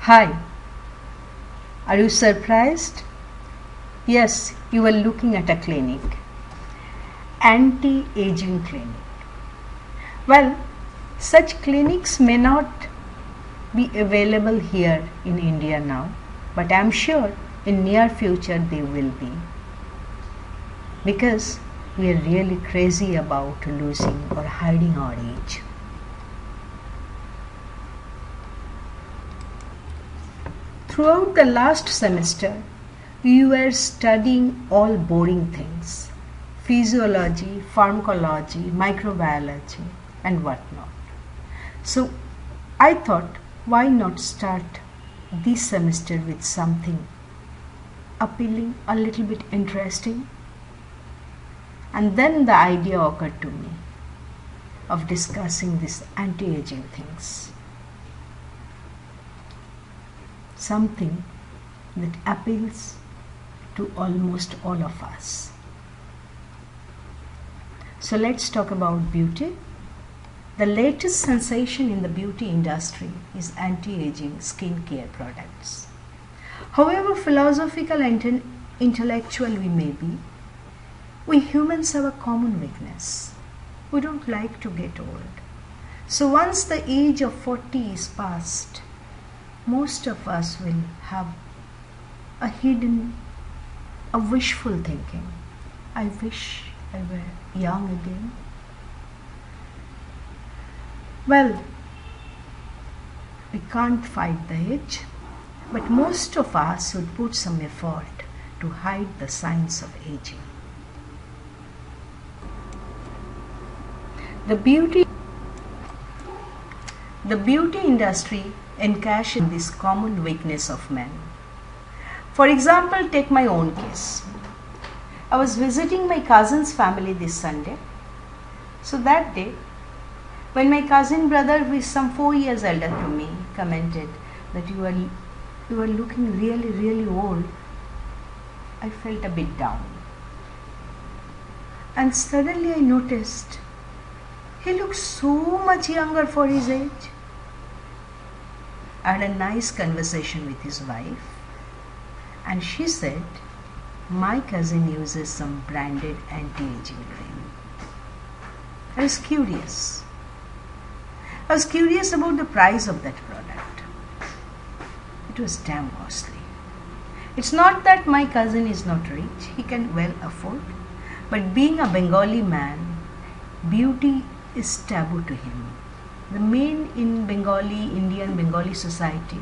Hi, are you surprised? Yes, you are looking at a clinic. Anti-aging clinic. Well, such clinics may not be available here in India now, but I am sure in near future they will be. Because we are really crazy about losing or hiding our age. Throughout the last semester, we were studying all boring things: physiology, pharmacology, microbiology, and whatnot. So I thought, why not start this semester with something appealing, a little bit interesting? And then the idea occurred to me of discussing these anti-aging things. Something that appeals to almost all of us. So let's talk about beauty. The latest sensation in the beauty industry is anti-aging skincare products. However philosophical and intellectual we may be, we humans have a common weakness. We don't like to get old. So once the age of 40 is past, most of us will have a wishful thinking. I wish I were young again. Well, we can't fight the age, but most of us would put some effort to hide the signs of aging. The beauty industry encashes this common weakness of men. For example, take my own case. I was visiting my cousin's family this Sunday. So that day, when my cousin brother, who is some 4 years elder to me, commented that you are looking really, really old, I felt a bit down. And suddenly I noticed he looks so much younger for his age. I had a nice conversation with his wife, and she said, my cousin uses some branded anti-aging cream. I was curious. I was curious about the price of that product. It was damn costly. It's not that my cousin is not rich, he can well afford, but being a Bengali man, beauty is taboo to him. The men in Indian Bengali society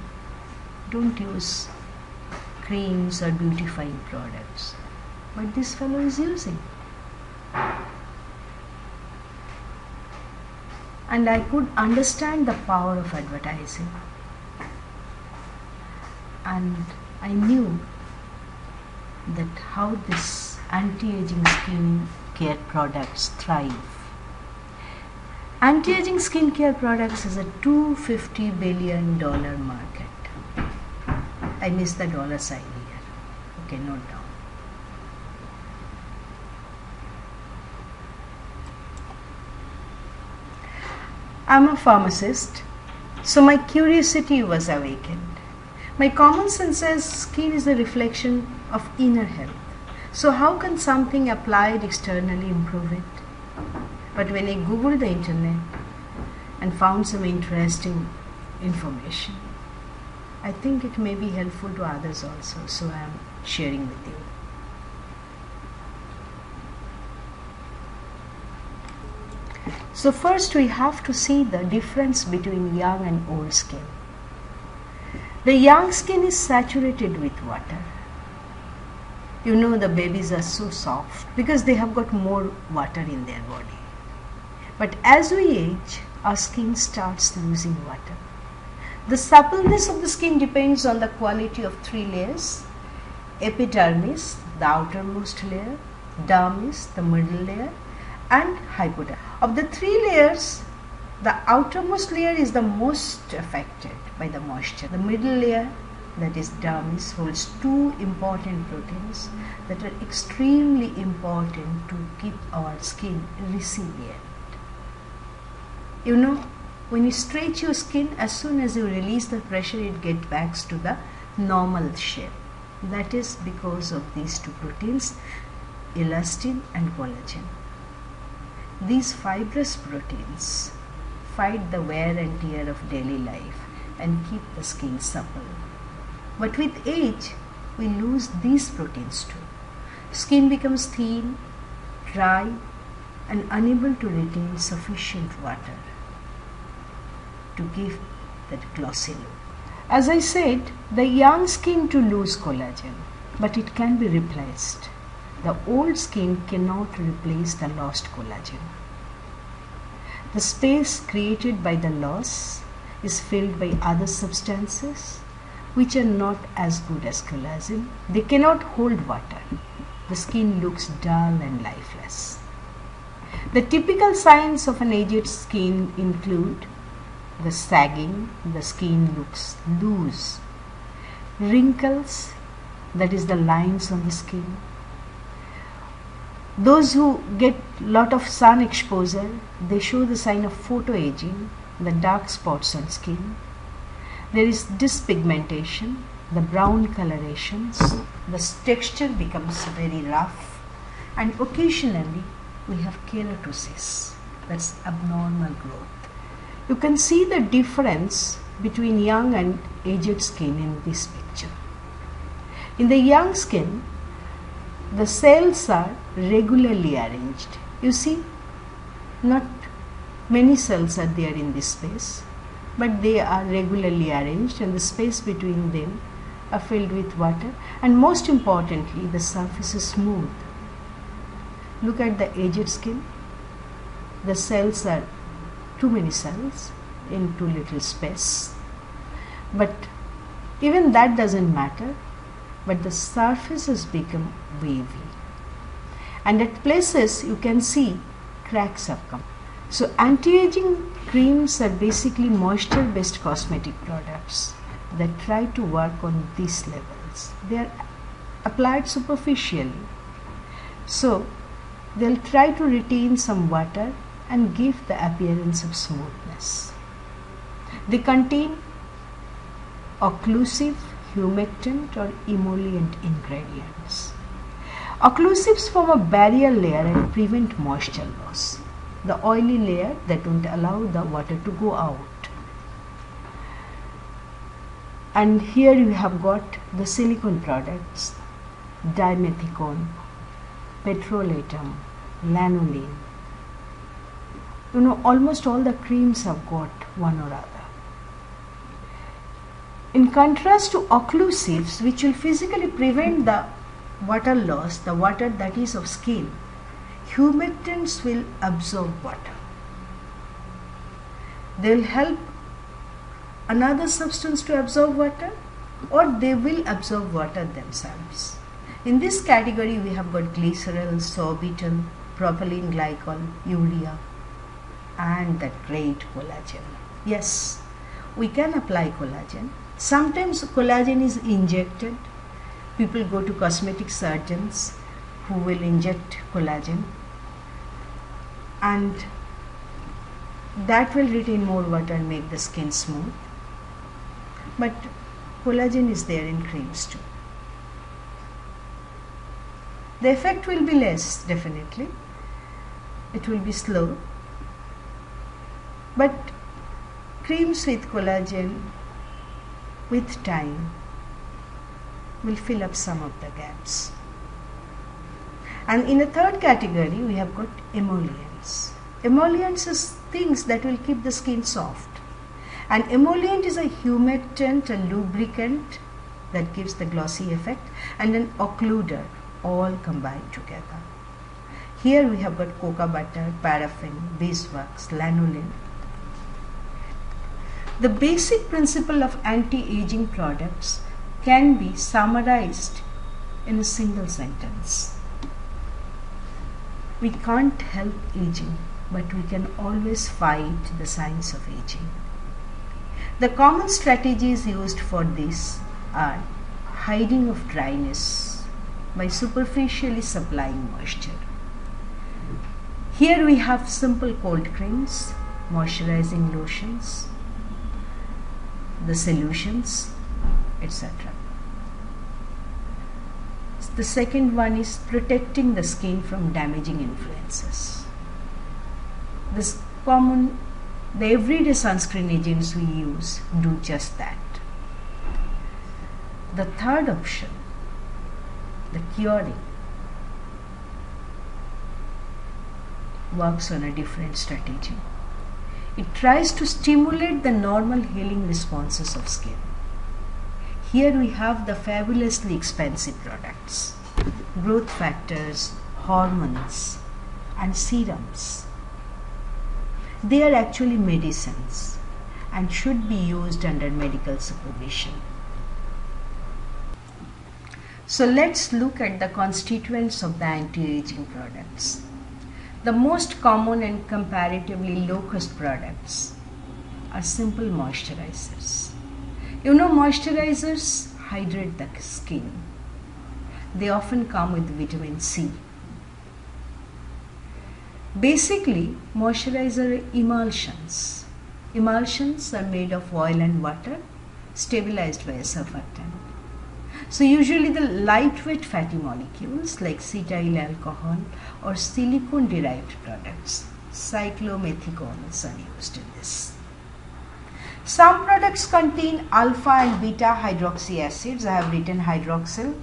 don't use creams or beautifying products, but this fellow is using. And I could understand the power of advertising. And I knew that how this anti-aging skin care products thrive. Anti-aging skincare products is a $250 billion market. I missed the dollar sign here. Okay, note down. I'm a pharmacist, so my curiosity was awakened. My common sense says skin is a reflection of inner health. So how can something applied externally improve it? But when I googled the internet and found some interesting information, I think it may be helpful to others also, so I am sharing with you. So first we have to see the difference between young and old skin. The young skin is saturated with water. You know, the babies are so soft because they have got more water in their body. But as we age, our skin starts losing water. The suppleness of the skin depends on the quality of 3 layers: epidermis, the outermost layer; dermis, the middle layer; and hypodermis. Of the 3 layers, the outermost layer is the most affected by the moisture. The middle layer, that is dermis, holds 2 important proteins that are extremely important to keep our skin resilient. You know, When you stretch your skin, as soon as you release the pressure, it gets back to the normal shape. That is because of these two proteins, elastin and collagen. These fibrous proteins fight the wear and tear of daily life and keep the skin supple. But with age, we lose these proteins too. Skin becomes thin, dry, and unable to retain sufficient water to give that glossy look. As I said, the young skin to lose collagen, but it can be replaced. The old skin cannot replace the lost collagen. The space created by the loss is filled by other substances which are not as good as collagen. They cannot hold water. The skin looks dull and lifeless. The typical signs of an aged skin include the sagging, the skin looks loose, wrinkles, that is the lines on the skin. Those who get lot of sun exposure, they show the sign of photoaging, the dark spots on skin. There is dyspigmentation, the brown colorations, the texture becomes very rough, and occasionally we have keratosis, that's abnormal growth. You can see the difference between young and aged skin in this picture. In the young skin, the cells are regularly arranged. You see, not many cells are there in this space, but they are regularly arranged and the space between them are filled with water, and most importantly, the surface is smooth. Look at the aged skin. The cells are too many cells in too little space, but even that doesn't matter, but the surface has become wavy, and at places you can see cracks have come. So anti-aging creams are basically moisture based cosmetic products that try to work on these levels. They are applied superficially, so they'll try to retain some water and give the appearance of smoothness. They contain occlusive, humectant or emollient ingredients. Occlusives form a barrier layer and prevent moisture loss, the oily layer that won't allow the water to go out. And here you have got the silicone products, dimethicone, petrolatum, lanolin. You know, almost all the creams have got one or other. In contrast to occlusives, which will physically prevent the water loss, the water that is of skin, humectants will absorb water. They will help another substance to absorb water, or they will absorb water themselves. In this category, we have got glycerol, sorbitol, propylene glycol, urea, and that great collagen. Yes, we can apply collagen. Sometimes collagen is injected. People go to cosmetic surgeons who will inject collagen, and that will retain more water and make the skin smooth. But collagen is there in creams too. The effect will be less, definitely. It will be slow. But creams with collagen, with time, will fill up some of the gaps. And in the third category, we have got emollients. Emollients is things that will keep the skin soft. And emollient is a humectant, a lubricant that gives the glossy effect, and an occluder, all combined together. Here we have got cocoa butter, paraffin, beeswax, lanolin. The basic principle of anti-aging products can be summarized in a single sentence. We can't help aging, but we can always fight the signs of aging. The common strategies used for this are hiding of dryness by superficially supplying moisture. Here we have simple cold creams, moisturizing lotions, the solutions, etc. The second one is protecting the skin from damaging influences. The everyday sunscreen agents we use do just that. The third option, the curing, works on a different strategy. It tries to stimulate the normal healing responses of skin. Here we have the fabulously expensive products, growth factors, hormones, and serums. They are actually medicines and should be used under medical supervision. So let's look at the constituents of the anti-aging products. The most common and comparatively low-cost products are simple moisturizers. You know, moisturizers hydrate the skin. They often come with vitamin C. Basically, moisturizer are emulsions. Emulsions are made of oil and water stabilized by a surfactant. So usually the lightweight fatty molecules like cetyl alcohol or silicone derived products, cyclomethicones, are used in this. Some products contain alpha and beta hydroxy acids. I have written hydroxyl,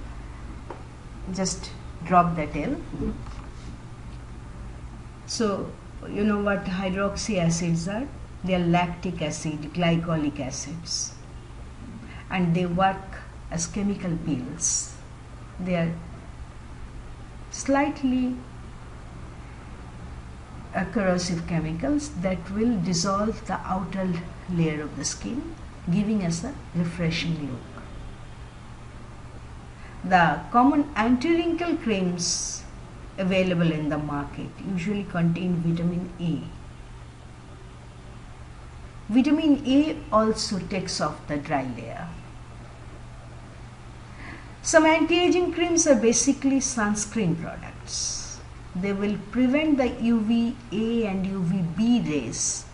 just drop that L. So you know what hydroxy acids are? They are lactic acid, glycolic acids, and they work as chemical peels. They are slightly corrosive chemicals that will dissolve the outer layer of the skin, giving us a refreshing look. The common anti-wrinkle creams available in the market usually contain vitamin A. Vitamin A also takes off the dry layer. Some anti-aging creams are basically sunscreen products. They will prevent the UVA and UVB rays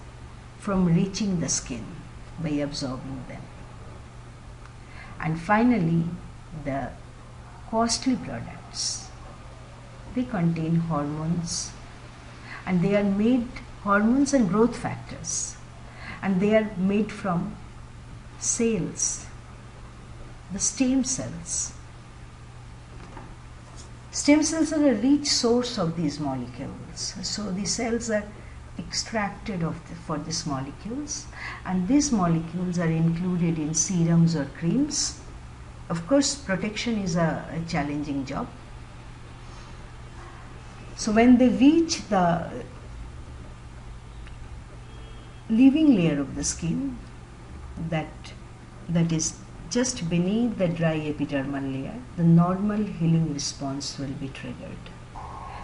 from reaching the skin by absorbing them. And finally, the costly products. They contain hormones, and they are made hormones and growth factors, and they are made from cells, the stem cells. Stem cells are a rich source of these molecules. So the cells are extracted for these molecules, and these molecules are included in serums or creams. Of course, protection is a challenging job. So when they reach the living layer of the skin, that is just beneath the dry epidermal layer, the normal healing response will be triggered.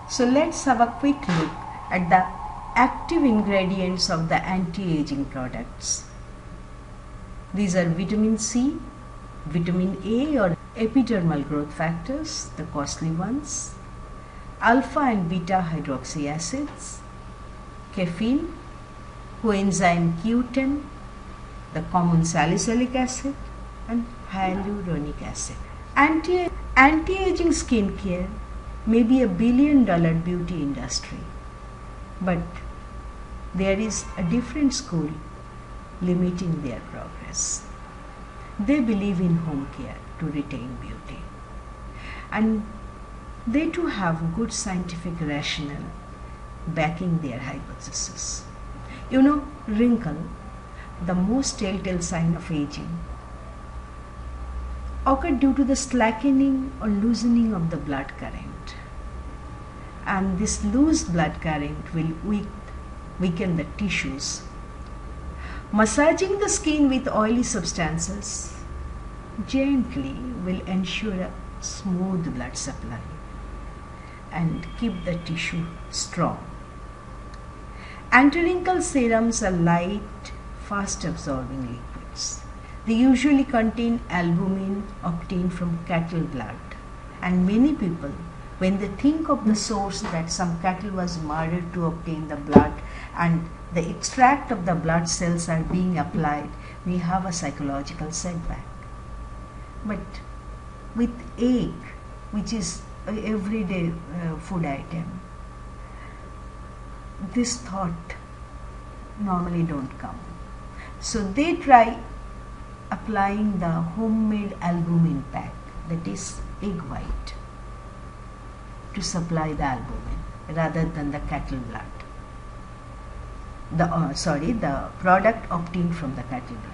So let's have a quick look at the active ingredients of the anti-aging products. These are vitamin C, vitamin A or epidermal growth factors, the costly ones, alpha and beta hydroxy acids, caffeine, coenzyme Q10, the common salicylic acid, and hyaluronic acid. Anti-aging skincare may be a billion-dollar beauty industry, but there is a different school limiting their progress. They believe in home care to retain beauty, and they too have good scientific rationale backing their hypothesis. You know, wrinkle, the most telltale sign of aging, occur due to the slackening or loosening of the blood current, and this loose blood current will weaken the tissues. Massaging the skin with oily substances gently will ensure a smooth blood supply and keep the tissue strong. Anti-wrinkle serums are light, fast absorbing liquids. They usually contain albumin obtained from cattle blood, and many people, when they think of the source that some cattle was murdered to obtain the blood and the extract of the blood cells are being applied, we have a psychological setback. But with egg, which is an everyday food item, this thought normally don't come. So they try applying the homemade albumin pack, that is egg white, to supply the albumin rather than the cattle blood. The product obtained from the cattle blood.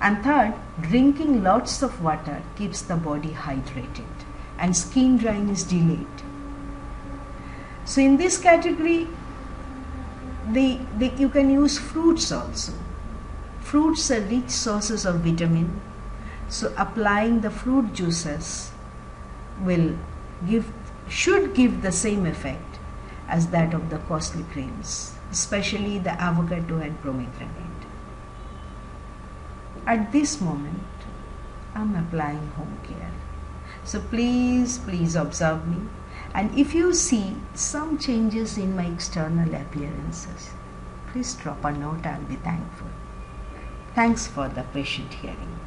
And third, drinking lots of water keeps the body hydrated and skin drying is delayed. So in this category, you can use fruits also. Fruits are rich sources of vitamin, so applying the fruit juices should give the same effect as that of the costly creams, especially the avocado and pomegranate. At this moment, I am applying home care. So please observe me, and if you see some changes in my external appearances, please drop a note. I'll be thankful. Thanks for the patient hearing.